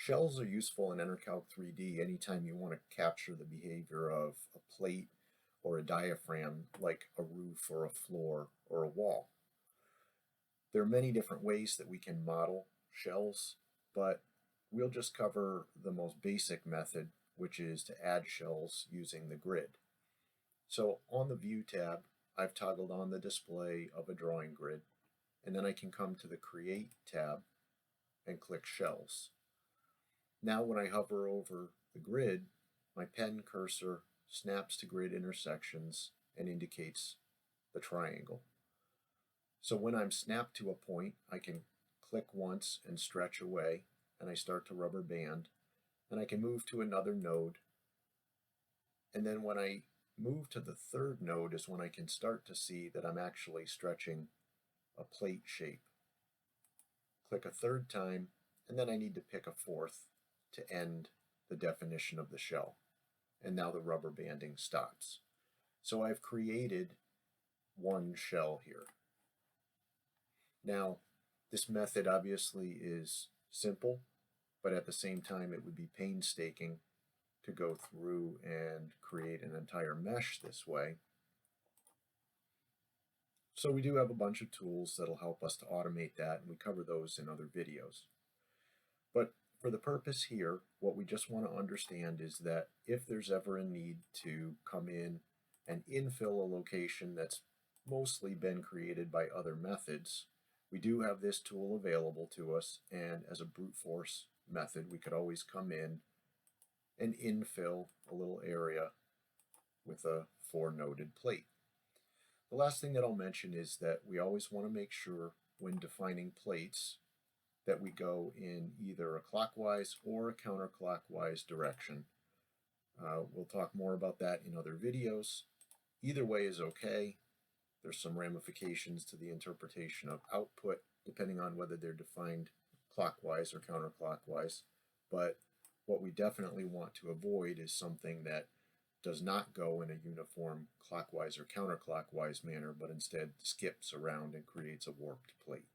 Shells are useful in EnterCalc 3D anytime you want to capture the behavior of a plate or a diaphragm like a roof or a floor or a wall. There are many different ways that we can model shells, but we'll just cover the most basic method, which is to add shells using the grid. So on the View tab, I've toggled on the display of a drawing grid, and then I can come to the Create tab and click Shells. Now when I hover over the grid, my pen cursor snaps to grid intersections and indicates the triangle. So when I'm snapped to a point, I can click once and stretch away, and I start to rubber band, and I can move to another node. And then when I move to the third node is when I can start to see that I'm actually stretching a plate shape. Click a third time, and then I need to pick a fourth to end the definition of the shell. And now the rubber banding stops. So I've created one shell here. Now, this method obviously is simple, but at the same time it would be painstaking to go through and create an entire mesh this way. So we do have a bunch of tools that'll help us to automate that, and we cover those in other videos. But for the purpose here, what we just want to understand is that if there's ever a need to come in and infill a location that's mostly been created by other methods, we do have this tool available to us, and as a brute force method, we could always come in and infill a little area with a 4-noded plate. The last thing that I'll mention is that we always want to make sure when defining plates that we go in either a clockwise or a counterclockwise direction. We'll talk more about that in other videos. Either way is okay. There's some ramifications to the interpretation of output depending on whether they're defined clockwise or counterclockwise. But what we definitely want to avoid is something that does not go in a uniform clockwise or counterclockwise manner, but instead skips around and creates a warped plate.